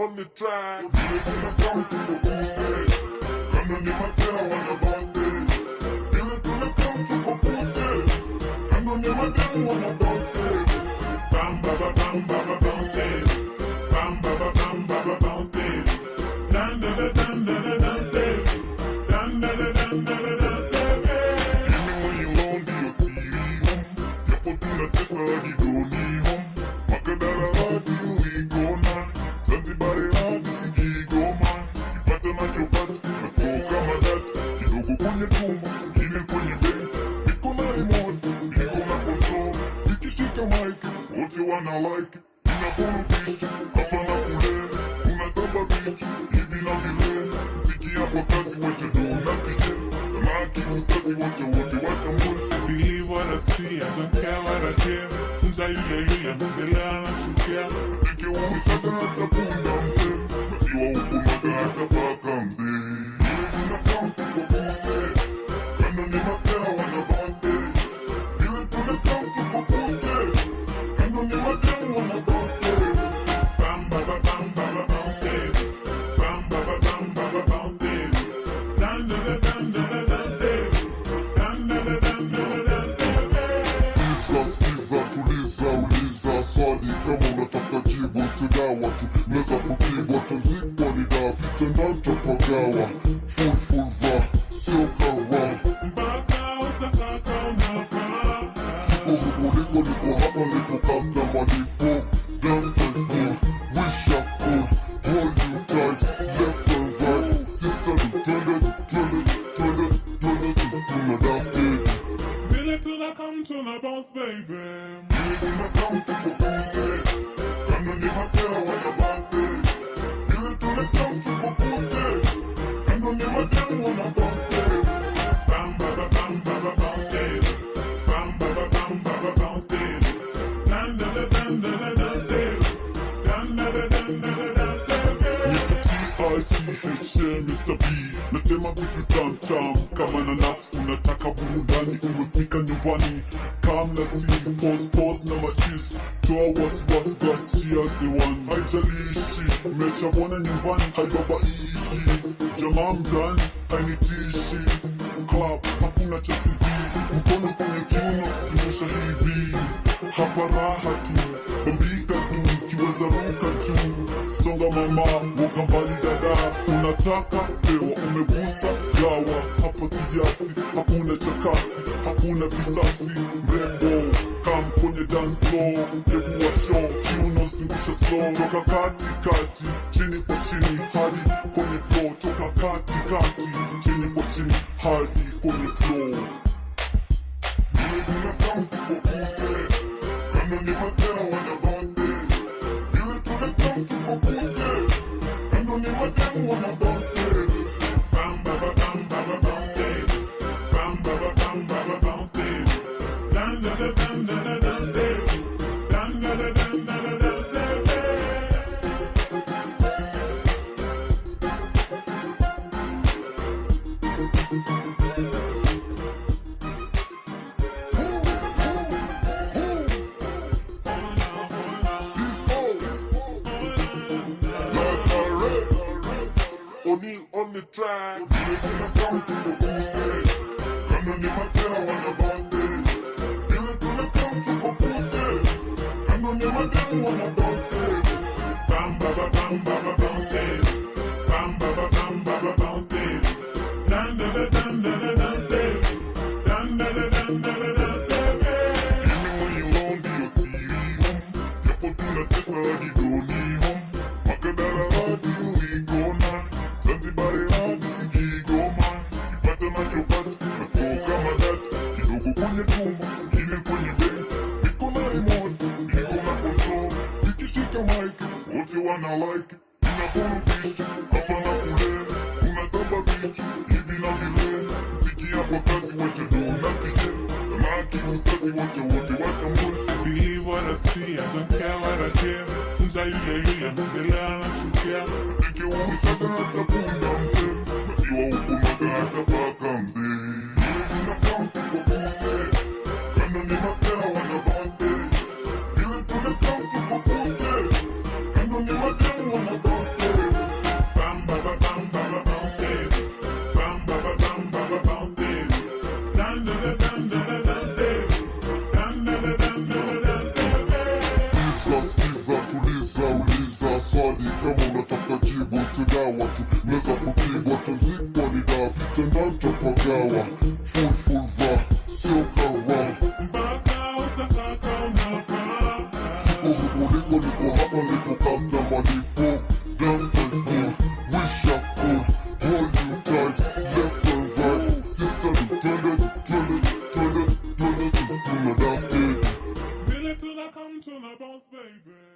on the track. Vile tunakam tuko boosted, kando ni masela wana busted. Vile tunakam tuko boosted, kando ni mademu wana busted. Bam ba ba bam ba ba boosted, bam ba ba bam ba ba boosted. Dan da da dan da da boosted, dan da da dan da da boosted. Even when you alone, do you see home? Yapo tunatesa hadi doni home. Makadara hadi uigona, Zanzibari hadi Kigoma. Ipata nachopata, nasko kama data. Kidogo kwenye tumbo, kile kwenye benki. Niko na remote, niko na control. Nikishika mic, wote wana like. Inaburudisha, hapa na kule. Unasababisha, hivi na vile. Mziki hapa kazi wacha dona sije. Samaki usazi wacha wote watambue. Believe what I see, I don't care what I hear. Mza yule mbele anachukia. Atike ushaka hata punda mzee. Maziwa huku maga hata paka mzee. Vile tunakam tuko boosted, kando ni masela wana busted. Vile tunakam tuko boosted, kando ni mademu wana busted. Bam ba ba bam ba ba boosted, bam ba ba bam ba ba boosted. Dan da da dan da da boosted, dan da da dan da da boosted. Sikiza, tuliza, uliza swali kama unataka jibu, sigawa tu meza kupigwa tu mzikwa ni dawa, tendanta pagawa, full va, sio kawa. Mpaka utakaka unapaka, siko niko hapa niko kasta malipo. Dance is good, wish I could hold you tight, left and right. Sister turn it, tuna dance baby. Vile tunakam tuna bounce baby. Vile tunakam tuko boosted, kando ni masela wana busted. Vile tunakam tuko boosted, kando ni mademu wana busted. Bam ba ba bam ba ba boosted, bam ba ba bam ba ba boosted. Dan da da dan da da boosted, dan da da dan da da boosted. T-I-C-H-M Mr. B, natema vitu tam kama nanasi. Unataka burudani, umefika nyumbani. Kam na si pause na machis. Toa wasi glass cheers one. Haijalishi, umechabona nyumbani haibabaishi. Jamaa mzani, hainitishi. Club, hakuna cha CV. Mkono kwenye kiuno, zungusha hivi. Hapa raha tu, bambika tu, kiweza ruka tu. Songa mama, woka mbali dada. Unataka, pewa umegusa, gawa. Hapa kiasi, hakuna chakasi, hakuna visasi. Mrembo, kam kwenye dance floor. Hebu wa show, kiuno zungusha slow. Toka kati, chini kwa chini, hadi kwenye floor. Toka kati, chini kwa chini, hadi kwenye floor. Vile tunakam tuko boosted, kando ni masela wana busted. Vile tunakam tuko boosted, kando ni mademu wana busted. Bam ba ba bam ba ba boosted, bam ba ba bam ba ba boosted. Dan da da dan da da boosted, dan da da dan da da boosted. On the track. Vile tunakam tuko boosted, kando ni masela wana busted. Vile tunakam tuko boosted, kando ni mademu wana busted. Bam ba ba bam ba ba boosted, bam ba ba bam ba ba boosted. Dan da da dan da da boosted, dan da da dan da da boosted. Even when you alone, do you see home? Yapo tunatesa hadi doni home. Makadara hadi uigona, Zanzibari hadi Kigoma. Ipata nachopata, nasko kama data. Kidogo kwenye tumbo, kile kwenye benki. Niko na remote, niko na control. Nikishika mic, wote wana like. Inaburudisha, hapa na kule. Unasababisha, hivi na vile. Mziki hapa kazi wacha dona sije. Samaki usazi wacha wote watambue. Believe what I see, I don't care what I hear. Mza yule mbele anachukia. Atike ushaka hata punda mzee. Maziwa huku maga hata paka mzee. Vile tunakam tuko boosted, kando ni masela wana busted. Vile tunakam tuko boosted, kando ni mademu wana busted. Niko hapa, niko customer, niko dance and smooth. Wish I could hold you tight, left and right. Sister, turn it, to the dance, baby. Feel it till I come to the boss, baby.